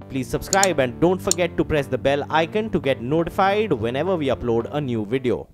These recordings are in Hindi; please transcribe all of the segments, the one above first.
please subscribe and don't forget to press the bell icon to get notified whenever we upload a new video.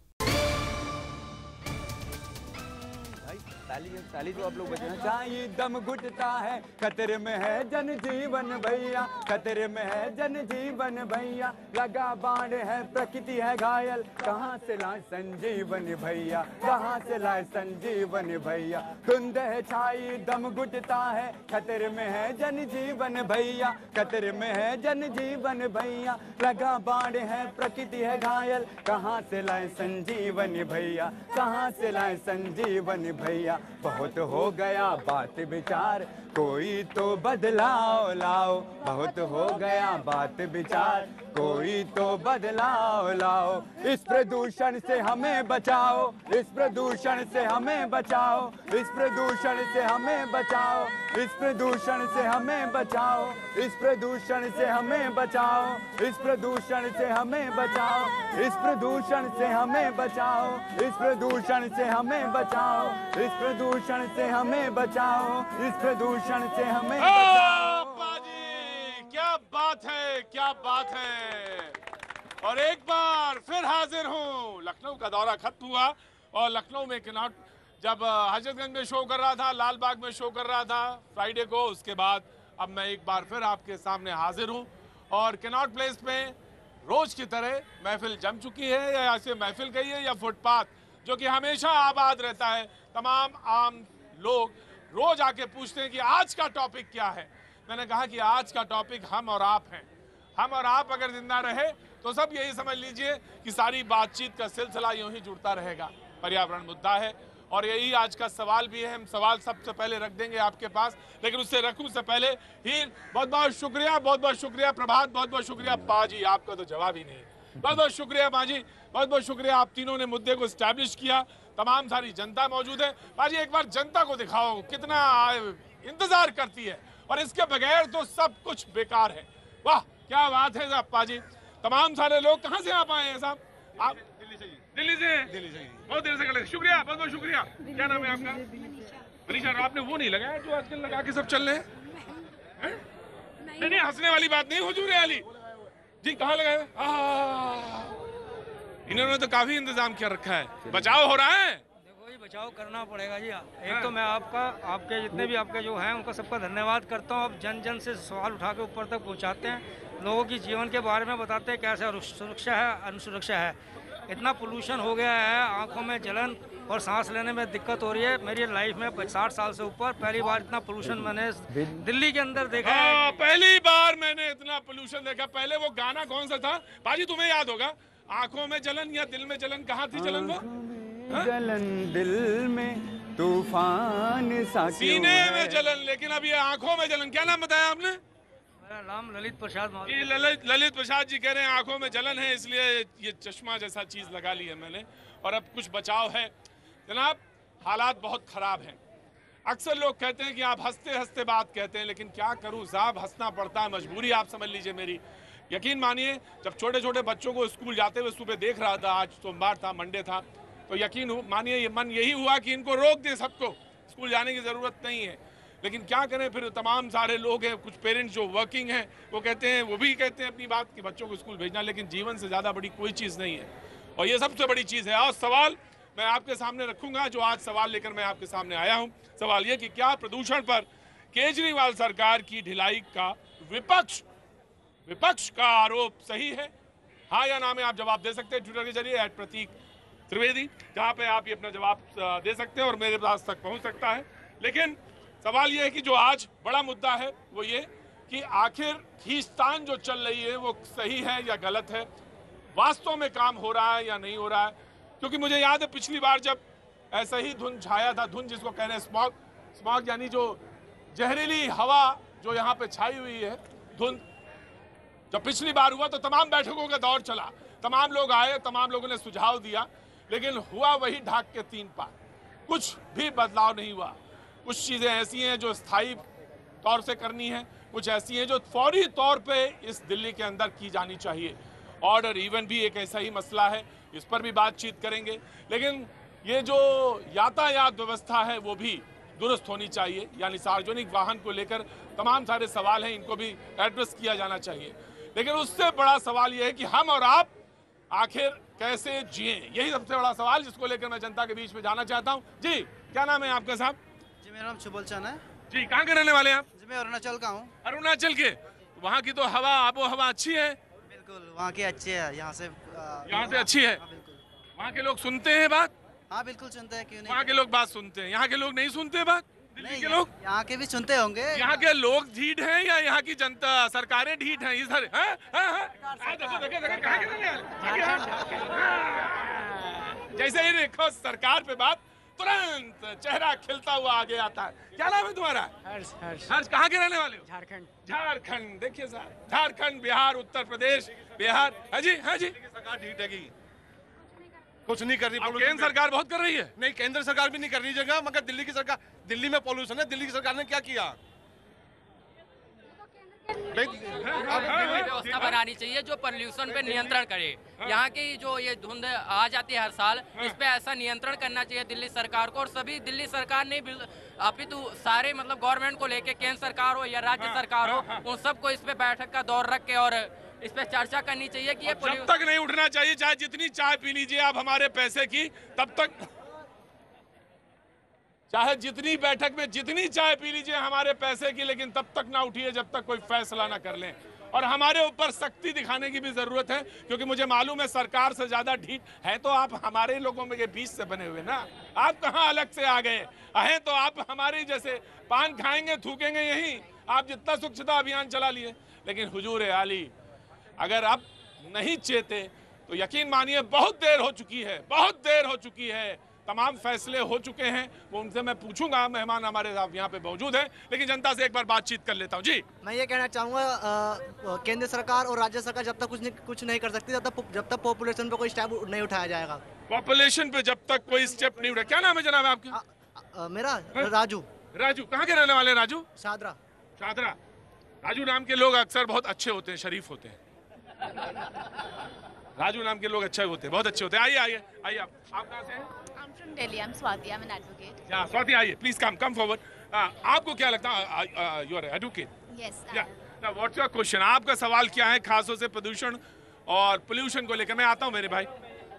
ताली तो आप लोग बजाना चाहिए। दम घुटता है, खतरे में है जनजीवन भैया, खतरे में है जनजीवन भैया, लगा बाण है प्रकृति है घायल, कहाँ से लाए संजीवन भैया, कहाँ से लाए संजीवन भैया। धुंध है छाई, दम घुटता है, खतरे में है जनजीवन भैया, खतरे में है जनजीवन भैया, लगा बाण है प्रकृति है घायल, कहाँ से लाए संजीवन भैया, कहाँ से लाए संजीवन भैया। बहुत हो गया बात विचार, कोई तो बदलाव लाओ, बहुत हो गया बात विचार, कोई तो बदलाव लाओ। इस प्रदूषण से हमें बचाओ, इस प्रदूषण से हमें बचाओ, इस प्रदूषण से हमें बचाओ, इस प्रदूषण से हमें बचाओ, इस प्रदूषण से हमें बचाओ, इस प्रदूषण से हमें बचाओ, इस प्रदूषण से हमें बचाओ, इस प्रदूषण से हमें बचाओ, इस प्रदूषण से हमें बचाओ, इस प्रदूषण से हमें बचाओ। पाजी, क्या बात है, क्या बात है। और एक बार फिर हाजिर हूँ। लखनऊ का दौरा खत्म हुआ और लखनऊ में किनॉट जब हजरतगंज में शो कर रहा था, लाल बाग में शो कर रहा था फ्राइडे को, उसके बाद अब मैं एक बार फिर आपके सामने हाजिर हूँ। और किनॉट प्लेस में रोज की तरह महफिल जम चुकी है, या ऐसे महफिल कहिए या फुटपाथ, जो कि हमेशा आबाद रहता है। तमाम आम लोग रोज आके पूछते हैं कि आज का टॉपिक क्या है। मैंने कहा कि आज का टॉपिक हम और आप हैं। हम और आप अगर जिंदा रहे तो सब यही समझ लीजिए कि सारी बातचीत का सिलसिला यूं ही जुड़ता रहेगा। पर्यावरण मुद्दा है और यही आज का सवाल भी है। हम सवाल सबसे पहले रख देंगे आपके पास, लेकिन उससे रखूं से पहले हीर बहुत बहुत शुक्रिया प्रभात, बहुत बहुत शुक्रिया पाजी, आपका तो जवाब ही नहीं। बहुत बहुत शुक्रिया पाजी, बहुत बहुत शुक्रिया। आप तीनों ने मुद्दे को स्टैब्लिश किया। तमाम सारी जनता मौजूद है। पाजी एक बार जनता को दिखाओ कितना इंतजार करती है, और इसके बगैर तो सब कुछ बेकार है। वाह क्या बात है साहब पाजी। तमाम सारे लोग कहाँ से आप आए हैं साहब? आप दिल्ली से बहुत देर से खड़े। शुक्रिया, बहुत बहुत शुक्रिया। क्या नाम है आपका? मनीषा। आपने वो नहीं लगाया जो आजकल लगा के सब चल रहे हैं? नहीं, हंसने वाली बात नहीं, हुजूर वाली जी। कहाँ लगाए? इन्होंने तो काफी इंतजाम कर रखा है। बचाव हो रहा है। देखो ये बचाव करना पड़ेगा जी। एक तो मैं आपके जितने भी आपके जो हैं उनका सबका धन्यवाद करता हूँ। अब जन जन से सवाल उठा के ऊपर तक पहुँचाते हैं, लोगों की जीवन के बारे में बताते हैं कैसे सुरक्षा है अनुसुरक्षा है। इतना पोल्यूशन हो गया है, आंखों में जलन और सांस लेने में दिक्कत हो रही है। मेरी लाइफ में 60 साल से ऊपर पहली बार इतना पोल्यूशन मैंने दिल्ली के अंदर देखा है। पहली बार मैंने इतना पोल्यूशन देखा। पहले वो गाना कौन सा था बाजी, तुम्हें याद होगा? आंखों में जलन या दिल में जलन, कहाँ थी जलन? वो जलन दिल में तूफान सा सीने में जलन, लेकिन अब ये आंखों में जलन। क्या नाम बताया आपने? मेरा नाम ललित प्रसाद। ललित प्रसाद जी कह रहे हैं आंखों में जलन है, इसलिए ये चश्मा जैसा चीज लगा ली है मैंने, और अब कुछ बचाव है। जनाब हालात बहुत खराब हैं। अक्सर लोग कहते हैं कि आप हंसते हंसते बात कहते हैं, लेकिन क्या करूं साहब, हंसना पड़ता है, मजबूरी आप समझ लीजिए मेरी। यकीन मानिए जब छोटे छोटे बच्चों को स्कूल जाते हुए सुबह देख रहा था, आज सोमवार था, मंडे था, तो यकीन मानिए ये मन यही हुआ कि इनको रोक दे, सबको स्कूल जाने की ज़रूरत नहीं है। लेकिन क्या करें, फिर तमाम सारे लोग हैं, कुछ पेरेंट्स जो वर्किंग हैं वो कहते हैं, वो भी कहते हैं अपनी बात कि बच्चों को स्कूल भेजना, लेकिन जीवन से ज़्यादा बड़ी कोई चीज़ नहीं है, और ये सबसे बड़ी चीज़ है। और सवाल मैं आपके सामने रखूंगा, जो आज सवाल लेकर मैं आपके सामने आया हूँ। सवाल ये कि क्या प्रदूषण पर केजरीवाल सरकार की ढिलाई का विपक्ष का आरोप सही है? हाँ या ना में आप जवाब दे सकते हैं ट्विटर के जरिए @प्रतीक त्रिवेदी, जहाँ पे आप ये अपना जवाब दे सकते हैं और मेरे पास तक पहुँच सकता है। लेकिन सवाल ये है कि जो आज बड़ा मुद्दा है वो ये कि आखिर खींचतान जो चल रही है वो सही है या गलत है, वास्तव में काम हो रहा है या नहीं हो रहा है। क्योंकि मुझे याद है पिछली बार जब ऐसा ही धुंध छाया था, धुंध जिसको कह रहे हैं स्मॉग यानी जो जहरीली हवा जो यहाँ पे छाई हुई है, धुंध, जब पिछली बार हुआ तो तमाम बैठकों का दौर चला, तमाम लोग आए, तमाम लोगों ने सुझाव दिया, लेकिन हुआ वही ढाक के 3 पार, कुछ भी बदलाव नहीं हुआ। कुछ चीज़ें ऐसी हैं जो स्थायी तौर से करनी है, कुछ ऐसी हैं जो फौरी तौर पे इस दिल्ली के अंदर की जानी चाहिए। ऑर्डर इवन भी एक ऐसा ही मसला है, इस पर भी बातचीत करेंगे। लेकिन ये जो यातायात व्यवस्था है वो भी दुरुस्त होनी चाहिए, यानी सार्वजनिक वाहन को लेकर तमाम सारे सवाल हैं, इनको भी एड्रेस किया जाना चाहिए। लेकिन उससे बड़ा सवाल यह है कि हम और आप आखिर कैसे जिए, यही सबसे बड़ा सवाल जिसको लेकर मैं जनता के बीच में जाना चाहता हूँ। जी, क्या नाम है आपका साहब? जी, मेरा नाम सुबल चंद है। जी, कहाँ के रहने वाले हैं आप? जी, मैं अरुणाचल का हूँ। अरुणाचल के। वहाँ की तो हवा, आबो हवा अच्छी है? बिल्कुल, वहाँ की अच्छी है, यहाँ से अच्छी है। हाँ, बिल्कुल। वहाँ के लोग सुनते हैं बात? हाँ, बिल्कुल सुनते हैं, क्यों नहीं। वहाँ के लोग बात सुनते हैं, यहाँ के लोग नहीं सुनते बात? दिल्ली के लोग? यहाँ के भी सुनते होंगे। यहाँ के लोग ढीठ हैं या यहाँ की जनता सरकारें ढीठ हैं? इधर जैसे ही देखो सरकार पे बात, तुरंत चेहरा खिलता हुआ आगे आता है। क्या नाम है तुम्हारा? हर्ष। कहाँ के रहने वाले हो? झारखंड। देखिए साहब, झारखंड, बिहार, उत्तर प्रदेश, बिहार। हाँ जी, हाँ जी। सरकार ढीठ है, कुछ नहीं कर रही। केंद्र सरकार बहुत कर रही है। नहीं, केंद्र सरकार भी नहीं कर रही जगह, मगर दिल्ली की सरकार, दिल्ली में पॉल्यूशन है, दिल्ली की सरकार ने क्या किया? व्यवस्था बनानी चाहिए जो पोल्यूशन पे नियंत्रण करे। यहाँ की जो ये धुंध आ जाती है हर साल, इस पे ऐसा नियंत्रण करना चाहिए दिल्ली सरकार को। और सभी दिल्ली सरकार ने अपितु सारे मतलब गवर्नमेंट को लेके, केंद्र सरकार हो या राज्य सरकार हो, उन सबको इस पे बैठक का दौर रख के और इस पे चर्चा करनी चाहिए कि ये जब तक नहीं उठना चाहिए, चाहे जितनी चाय पी लीजिए आप हमारे पैसे की, तब तक, चाहे जितनी बैठक में जितनी चाय पी लीजिए हमारे पैसे की, लेकिन तब तक ना उठिए जब तक कोई फैसला ना कर लें। और हमारे ऊपर सख्ती दिखाने की भी जरूरत है, क्योंकि मुझे मालूम है सरकार से ज्यादा ढीठ है तो आप हमारे लोगों में के बीच से बने हुए ना। आप कहाँ अलग से आ गए हैं? तो आप हमारे जैसे पान खाएंगे थूकेंगे यही। आप जितना स्वच्छता अभियान चला लिए, लेकिन हुजूर आली अगर आप नहीं चेते तो यकीन मानिए बहुत देर हो चुकी है, बहुत देर हो चुकी है। तमाम फैसले हो चुके हैं, वो उनसे मैं पूछूंगा, मेहमान हमारे साथ यहाँ पे मौजूद है, लेकिन जनता से एक बार बातचीत कर लेता हूँ। जी, मैं ये कहना चाहूँगा, केंद्र सरकार और राज्य सरकार जब तक कुछ नहीं कर सकती, जब तक पॉपुलेशन पे कोई स्टेप नहीं उठाया जाएगा। पॉपुलेशन पे जब तक कोई स्टेप नहीं उठा। क्या नाम है जनाब आपके? मेरा राजू। राजू, कहाँ के रहने वाले हैं राजू? शादरा। राजू नाम के लोग अक्सर बहुत अच्छे होते हैं, शरीफ होते हैं। राजू नाम के लोग अच्छे होते हैं, बहुत अच्छे होते हैं। आइए आइए आइए, आप कहाँ से हैं? From Delhi, I'm Swati. I'm an advocate. Yeah, Swati, आइए, please come forward. आपको क्या लगता है? You are an advocate. Yes. Yeah. Now, what's your question? आपका सवाल क्या है खासतौर से प्रदूषण और पोल्यूशन को लेकर? मैं आता हूँ मेरे भाई।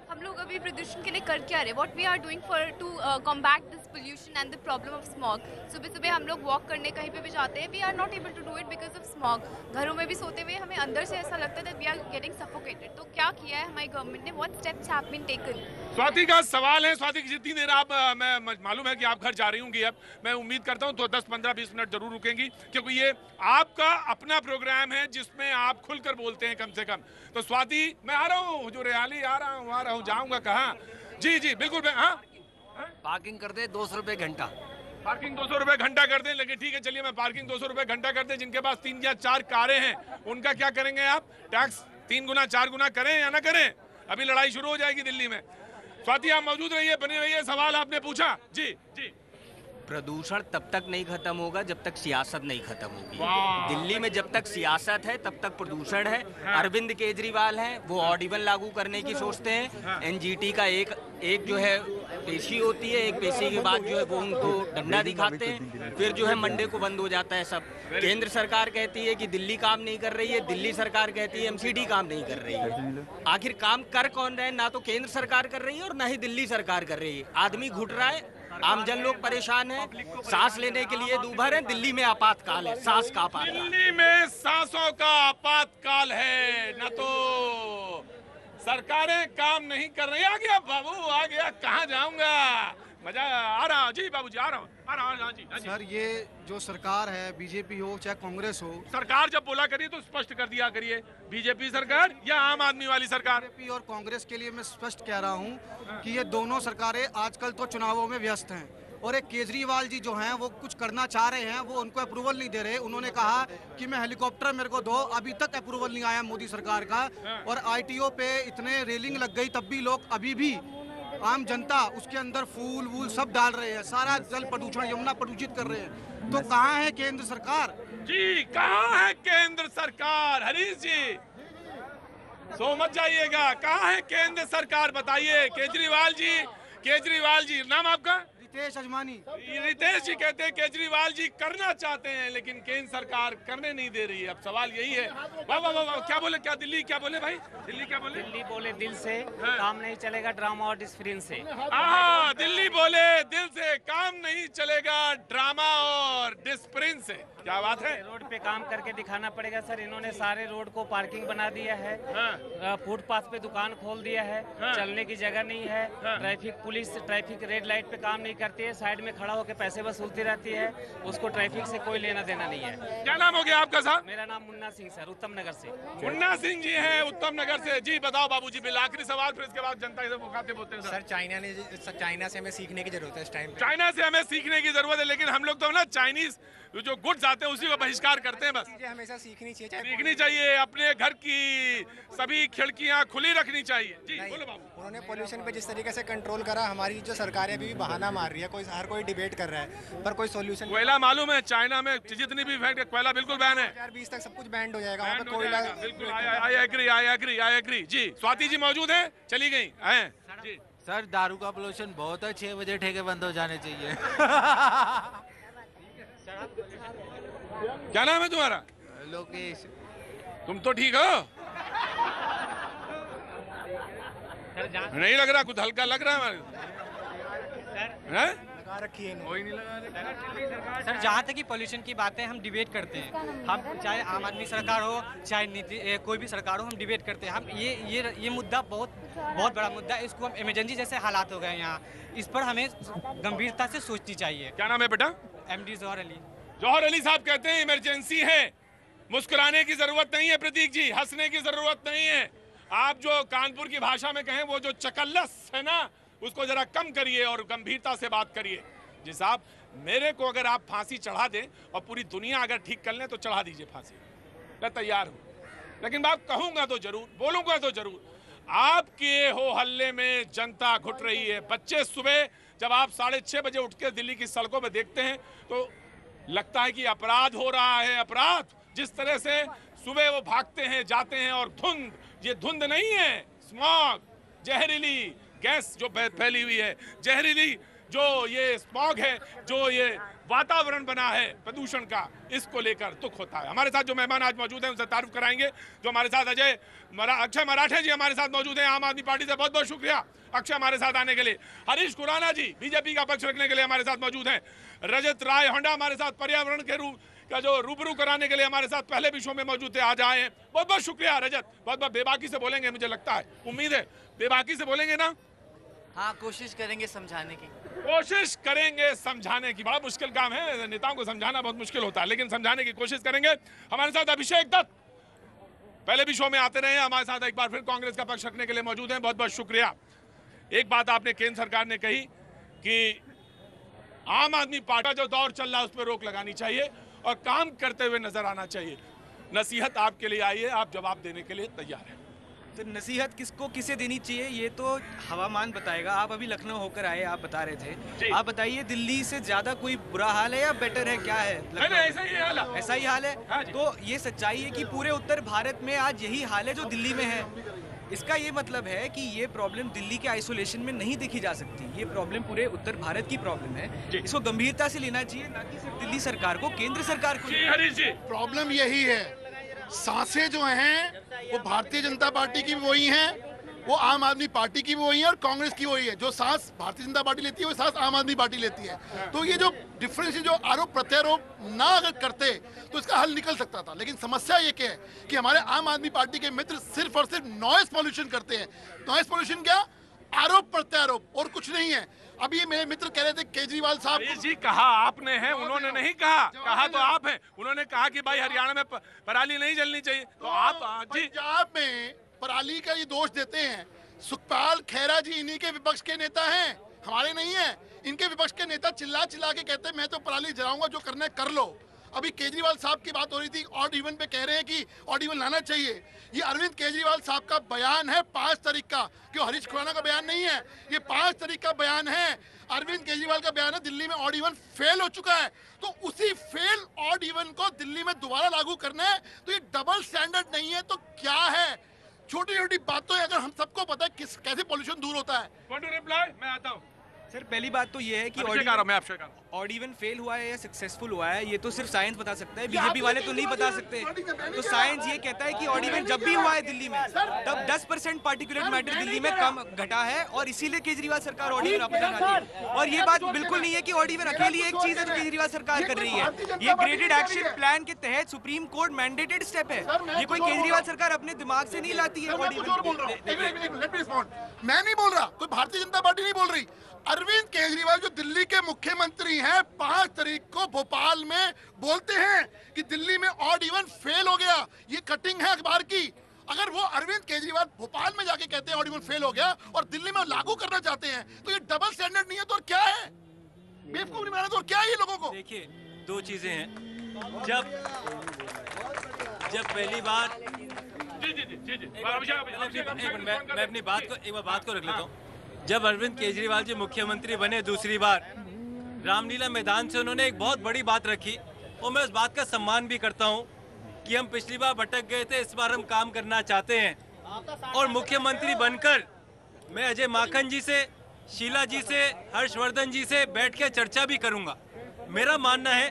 हम लोग अभी प्रदूषण के लिए कर क्या रहे? What we are doing for to combat this pollution and the problem of smog. सुबह हम लोग वॉक करने कहीं पे भी जाते हैं, we are not able to do it because of smog. घरों में भी सोते हुए हमें अंदर से ऐसा लगता है that we are getting suffocated. तो क्या किया है हमारी गवर्नमेंट ने? What steps have been taken? Swati का सवाल है। स्वाति की जितनी देर आप, मैं मालूम है कि आप घर जा रही होंगी, अब मैं उम्मीद करता हूँ तो 10, 15, 20 मिनट जरूर रुकेंगी, क्योंकि ये आपका अपना प्रोग्राम है जिसमें आप खुलकर बोलते हैं कम से कम। तो स्वाति, मैं आ रहा हूँ, हुजूर आली आ रहा हूँ, जाऊंगा कहाँ? जी बिल्कुल। हाँ, पार्किंग कर दे 200 रुपए घंटा। पार्किंग 200 रुपए घंटा कर दें, लेकिन ठीक है चलिए, मैं पार्किंग 200 रुपए घंटा कर दें। जिनके पास 3 या 4 कारें हैं उनका क्या करेंगे आप? टैक्स 3 गुना 4 गुना करें या ना करें? अभी लड़ाई शुरू हो जाएगी दिल्ली में। स्वाति, आप मौजूद रहिए, बने रहिए। सवाल आपने पूछा। जी। प्रदूषण तब तक नहीं खत्म होगा जब तक सियासत नहीं खत्म होगी। दिल्ली में जब तक सियासत है तब तक प्रदूषण है। अरविंद केजरीवाल हैं, वो ऑडिबल लागू करने की सोचते हैं। एनजीटी का एक जो है पेशी होती है, एक पेशी के बाद जो है वो उनको डंडा दिखाते हैं, फिर जो है मंडे को बंद हो जाता है सब। केंद्र सरकार कहती है कि दिल्ली काम नहीं कर रही है, दिल्ली सरकार कहती है एमसीडी काम नहीं कर रही है। आखिर काम कर कौन रहे? ना तो केंद्र सरकार कर रही है और ना ही दिल्ली सरकार कर रही है। आदमी घुट रहा है, आमजन लोग परेशान हैं, सांस लेने के लिए दूभर है। दिल्ली में आपातकाल है, सांस का आपातकाल। दिल्ली में सांसों का आपातकाल है, न तो सरकारें काम नहीं कर रही। आ गया बाबू, आ गया, कहाँ जाऊंगा? मजा आ रहा। जी बाबूजी, आ रहा हूँ। जी। सर, ये जो सरकार है, बीजेपी हो चाहे कांग्रेस हो, सरकार जब बोला करिए तो स्पष्ट कर दिया करिए, बीजेपी सरकार या आम आदमी वाली सरकार? बीजेपी और कांग्रेस के लिए मैं स्पष्ट कह रहा हूँ कि ये दोनों सरकारें आजकल तो चुनावों में व्यस्त हैं। और एक केजरीवाल जी जो हैं वो कुछ करना चाह रहे हैं, वो उनको अप्रूवल नहीं दे रहे। उन्होंने कहा कि मैं हेलीकॉप्टर मेरे को दो, अभी तक अप्रूवल नहीं आया मोदी सरकार का। और ITO पे इतने रेलिंग लग गई, तब भी लोग अभी भी आम जनता उसके अंदर फूल वूल सब डाल रहे हैं, सारा जल प्रदूषण, यमुना प्रदूषित कर रहे हैं। तो कहाँ है केंद्र सरकार? जी, कहाँ है केंद्र सरकार? हरीश जी, सो मत जाइएगा, कहाँ है केंद्र सरकार? बताइए। केजरीवाल जी, नाम आपका? रितेश अजमानी। रितेश जी कहते हैं केजरीवाल जी करना चाहते हैं लेकिन केंद्र सरकार करने नहीं दे रही है। अब सवाल यही है। वाह वाह वाह, क्या बोले, क्या दिल्ली क्या बोले भाई, दिल्ली क्या बोले? दिल्ली बोले दिल से काम नहीं चलेगा, ड्रामा और डिस्प्रिन से। दिल्ली बोले दिल से काम नहीं चलेगा, ड्रामा और डिस्प्रिन से। क्या बात है? रोड पे काम करके दिखाना पड़ेगा सर। इन्होंने सारे रोड को पार्किंग बना दिया है, फुटपाथ पे दुकान खोल दिया है, चलने की जगह नहीं है, traffic police traffic red light पे काम नहीं करती है, साइड में खड़ा होकर पैसे वसूलती रहती है, उसको ट्रैफिक से कोई लेना देना नहीं है। क्या नाम हो गया आपका साहब? मेरा नाम मुन्ना सिंह सर, उत्तम नगर से। मुन्ना सिंह जी हैं उत्तम नगर से। जी बताओ बाबूजी, बिल आखिरी सवाल, फिर इसके बाद जनता से मुखातिब होते हैं। सर चाइना से हमें सीखने की जरूरत है इस टाइम पे। चाइना से हमें सीखने की जरूरत है, लेकिन हम लोग तो ना चाइनीज जो गुड्स आते हैं उसी को बहिष्कार करते हैं। बस हमेशा सीखनी चाहिए, सीखनी चाहिए, अपने घर की सभी खिड़कियां खुली रखनी चाहिए। जी बोलो बाबू। उन्होंने पोल्यूशन पे जिस तरीके से कंट्रोल करा, हमारी जो सरकार है अभी भी बहाना मार रही है, हर कोई डिबेट कर रहा है पर कोई सोल्यूशन। कोयला मालूम है चाइना में जितनी भी फैक्ट्री कोयला बिल्कुल बैन है। 2020 तक सब कुछ बैंड हो जाएगा वहाँ पे कोयला। बिल्कुल, आई एग्री। जी स्वाति जी मौजूद है, चली गई हैं जी। सर दारू का पोल्यूशन बहुत है, 6 बजे ठेके बंद हो जाने चाहिए। क्या नाम है तुम्हारा? लोकेश। तुम तो ठीक हो? नहीं लग रहा, कुछ हल्का लग रहा है। लगा रखी है, कोई नहीं लगा। सर जहाँ तक कि पोल्यूशन की बातें हम डिबेट करते हैं, हम चाहे आम आदमी सरकार हो चाहे कोई भी सरकार हो, हम डिबेट करते हैं। हम ये मुद्दा बहुत बड़ा मुद्दा है, इसको हम इमरजेंसी जैसे हालात हो गए यहाँ, इस पर हमें गंभीरता से सोचनी चाहिए। क्या नाम है बेटा? MD जौहर अली। जौहर अली साहब कहते हैं इमरजेंसी है, मुस्कुराने की जरूरत नहीं है प्रतीक जी, हंसने की जरूरत नहीं है। आप जो कानपुर की भाषा में कहें वो जो चकल्लस है ना, उसको जरा कम करिए और गंभीरता से बात करिए। जी साहब, मेरे को अगर आप फांसी चढ़ा दें और पूरी दुनिया अगर ठीक कर लें तो चढ़ा दीजिए फांसी, मैं तैयार हूं, लेकिन बात कहूंगा तो जरूर, बोलूंगा तो जरूर। आपके हो हल्ले में जनता घुट रही है। बच्चे सुबह जब आप 6:30 बजे उठ के दिल्ली की सड़कों में देखते हैं तो लगता है कि अपराध हो रहा है। अपराध जिस तरह से सुबह वो भागते हैं, जाते हैं, और धुंध, ये धुंध नहीं है, स्मॉग, जहरीली गैस जो फैली हुई है, जहरीली जो ये स्मॉग है, जो ये वातावरण बना है प्रदूषण का, इसको लेकर दुख होता है। हमारे साथ जो मेहमान आज मौजूद हैं उनसे तारुफ कराएंगे। जो हमारे साथ अक्षय मराठे जी हमारे साथ मौजूद हैं, आम आदमी पार्टी से बहुत बहुत शुक्रिया अक्षय हमारे साथ आने के लिए। हरीश खुराना जी बीजेपी का पक्ष रखने के लिए हमारे साथ मौजूद हैं। रजत राय होंडा हमारे साथ पर्यावरण के रूबरू कराने के लिए हमारे साथ पहले भी शो में मौजूद थे, आज आए हैं। बहुत बहुत शुक्रिया रजत। बहुत बहुत बेबाकी से बोलेंगे, मुझे लगता है, उम्मीद है बेबाकी से बोलेंगे ना? हाँ, कोशिश करेंगे समझाने की। कोशिश करेंगे समझाने की। बड़ा मुश्किल काम है, नेताओं को समझाना बहुत मुश्किल होता है, लेकिन समझाने की कोशिश करेंगे। हमारे साथ अभिषेक दत्त पहले भी शो में आते रहे, हमारे साथ एक बार फिर कांग्रेस का पक्ष रखने के लिए मौजूद हैं। बहुत बहुत शुक्रिया। एक बात आपने केंद्र सरकार ने कही कि आम आदमी पार्टी जो दौर चल रहा है उस पर रोक लगानी चाहिए और काम करते हुए नजर आना चाहिए। नसीहत आपके लिए आई है, आप जवाब देने के लिए तैयार हैं। तो नसीहत किसको किसे देनी चाहिए ये तो हवामान बताएगा। आप अभी लखनऊ होकर आए, आप बता रहे थे, आप बताइए दिल्ली से ज्यादा कोई बुरा हाल है या बेटर है, क्या है? ऐसा ही हाल है। ऐसा ही हाल है। तो ये सच्चाई है कि पूरे उत्तर भारत में आज यही हाल है जो दिल्ली में है। इसका ये मतलब है कि ये प्रॉब्लम दिल्ली के आइसोलेशन में नहीं देखी जा सकती, ये प्रॉब्लम पूरे उत्तर भारत की प्रॉब्लम है। इसको गंभीरता से लेना चाहिए, ना कि सिर्फ दिल्ली सरकार को, केंद्र सरकार को। प्रॉब्लम यही है, सांसें जो हैं वो भारतीय जनता पार्टी की भी वही हैं, वो आम आदमी पार्टी की भी वही है और कांग्रेस की वही है। जो सांस भारतीय जनता पार्टी लेती है वो सांस आम आदमी पार्टी लेती है। तो ये जो डिफरेंस, जो आरोप प्रत्यारोप ना अगर करते तो इसका हल निकल सकता था। लेकिन समस्या ये क्या है कि हमारे आम आदमी पार्टी के मित्र सिर्फ और सिर्फ नॉइस पॉल्यूशन करते हैं। नॉइस पॉल्यूशन क्या? आरोप प्रत्यारोप और कुछ नहीं है। अभी ये मेरे मित्र कह रहे थे केजरीवाल साहब जी, कहा आपने है, उन्होंने नहीं कहा तो आप हैं। उन्होंने कहा कि भाई हरियाणा में पराली नहीं जलनी चाहिए, तो आप पंजाब में पराली का ये दोष देते हैं। सुखपाल खैरा जी इन्हीं के विपक्ष के नेता हैं, हमारे नहीं है। इनके विपक्ष के नेता चिल्ला चिल्ला के कहते हैं मैं तो पराली जलाऊंगा, जो करना है कर लो। अभी केजरीवाल साहब की बात हो रही थी, ऑड इवन पे कह रहे हैं कि ऑड इवन लाना चाहिए। ये अरविंद केजरीवाल साहब का बयान है 5 तारीख का, क्यों हरीश खुराना का बयान नहीं है, ये 5 तारीख का बयान है। अरविंद केजरीवाल का बयान है दिल्ली में ऑड इवन फेल हो चुका है, तो उसी फेल ऑड इवन को दिल्ली में दोबारा लागू करना है। तो ये डबल स्टैंडर्ड नहीं है तो क्या है? छोटी छोटी बातों अगर हम सबको पता है कैसे पॉल्यूशन दूर होता है। Want to reply? मैं आता हूँ। सर पहली बात तो ये है कि ऑड इवन फेल हुआ है या सक्सेसफुल हुआ है ये तो सिर्फ साइंस बता सकता है, बीजेपी वाले तो नहीं बता सकते। तो साइंस ये कहता है कि ऑड इवन जब भी हुआ है दिल्ली में तब 10% पार्टिकुलेट मैटर दिल्ली में कम घटा है और इसीलिए केजरीवाल सरकार ऑड इवन वापस जाना चाहती है। और ये बात बिल्कुल नहीं है कि ऑड इवन अकेली एक चीज है जो केजरीवाल सरकार कर रही है, ये ग्रेडेड एक्शन प्लान के तहत सुप्रीम कोर्ट मैंडेटेड स्टेप है, ये कोई केजरीवाल सरकार अपने दिमाग से नहीं लाती है। मैं नहीं बोल रहा, कोई भारतीय जनता पार्टी नहीं बोल रही। अरविंद केजरीवाल जो दिल्ली के मुख्यमंत्री हैं 5 तारीख को भोपाल में बोलते हैं कि दिल्ली में ऑड इवन फेल हो गया, ये कटिंग है अखबार की। अगर वो अरविंद केजरीवाल भोपाल में जाके कहते हैं ऑड इवन फेल हो गया और दिल्ली में लागू करना चाहते हैं तो ये डबल स्टैंडर्ड नहीं है तो और क्या है? बेवकूफ नहीं बनाना तो और क्या है ये लोगों को? देखिए दो चीजें हैं, जब पहली बार मैं अपनी बात को रख लेता हूँ। जब अरविंद केजरीवाल जी मुख्यमंत्री बने दूसरी बार, रामलीला मैदान से उन्होंने एक बहुत बड़ी बात रखी और मैं उस बात का सम्मान भी करता हूँ कि हम पिछली बार भटक गए थे, इस बार हम काम करना चाहते हैं। और मुख्यमंत्री बनकर मैं अजय माखन जी से, शीला जी से, हर्षवर्धन जी से बैठ के चर्चा भी करूँगा। मेरा मानना है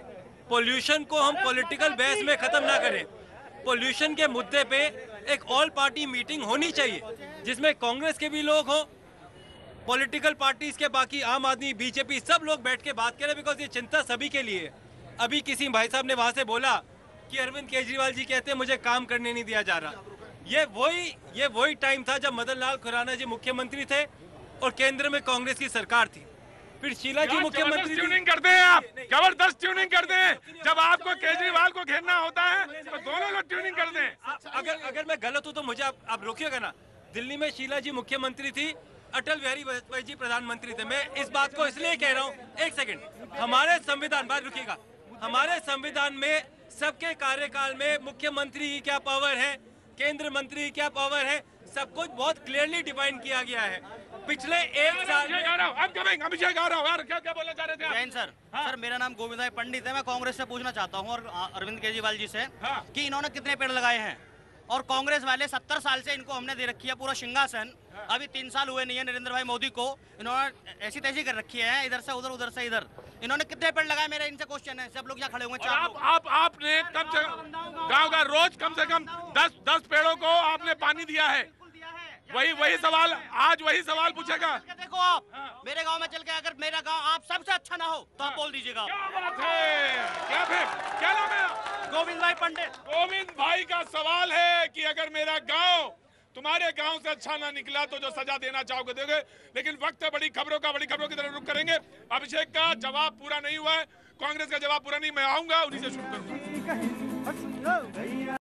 पोल्यूशन को हम पॉलिटिकल बहस में ख़त्म ना करें। पोल्यूशन के मुद्दे पे एक ऑल पार्टी मीटिंग होनी चाहिए जिसमें कांग्रेस के भी लोग हों, पॉलिटिकल पार्टीज के, बाकी आम आदमी, बीजेपी, सब लोग बैठ के बात करें, बिकॉज ये चिंता सभी के लिए है। अभी किसी भाई साहब ने वहां से बोला कि अरविंद केजरीवाल जी कहते हैं मुझे काम करने नहीं दिया जा रहा। ये वही टाइम था जब मदन लाल खुराना जी मुख्यमंत्री थे और केंद्र में कांग्रेस की सरकार थी। फिर शीला जी मुख्यमंत्री। ट्यूनिंग करते हैं आप, जबरदस्त ट्यूनिंग करते हैं। जब आपको केजरीवाल को घेरना होता है तो दोनों लोग ट्यूनिंग करते हैं। अगर मैं गलत हूँ तो मुझे आप रोकिएगा ना। दिल्ली में शीला जी मुख्यमंत्री थी, अटल बिहारी वाजपेयी जी प्रधानमंत्री थे। मैं इस बात को इसलिए कह रहा हूँ, एक सेकंड, हमारे संविधान, बात रुकिएगा, हमारे संविधान में सबके कार्यकाल में मुख्यमंत्री की क्या पावर है, केंद्र मंत्री की क्या पावर है, सब कुछ बहुत क्लियरली डिफाइन किया गया है। पिछले एक साल अभिषेक आ रहा हूँ, क्या बोलना चाह रहे थे? जैन सर, सर मेरा नाम गोविंद भाई पंडित है। मैं कांग्रेस से पूछना चाहता हूँ और अरविंद केजरीवाल जी से कि इन्होंने कितने पेड़ लगाए हैं और कांग्रेस वाले 70 साल से इनको हमने दे रखी है पूरा सिंहासन। अभी 3 साल हुए नहीं है नरेंद्र भाई मोदी को, इन्होंने ऐसी तैसी कर रखी है, इधर से उधर, उधर से इधर। इन्होंने कितने पेड़ लगाए, मेरा इनसे क्वेश्चन है। सब लोग यहाँ खड़े हुए हैं, आपने कम से कम गाँव का रोज कम से कम 10 पेड़ों को आपने पानी दिया है। वही सवाल आज वही सवाल पूछेगा। देखो आप मेरे गांव में चल के, अगर मेरा गांव आप सबसे अच्छा ना हो तो आप बोल दीजिएगा। क्या नाम है? गोविंद भाई पंडित। गोविंद भाई का सवाल है कि अगर मेरा गांव तुम्हारे गांव से अच्छा ना निकला तो जो सजा देना चाहोगे दोगे। लेकिन वक्त है बड़ी खबरों की तरफ रुख करेंगे। अभिषेक का जवाब पूरा नहीं हुआ है, कांग्रेस का जवाब पूरा नहीं, मैं आऊंगा उन्हीं से शुरू करूंगा।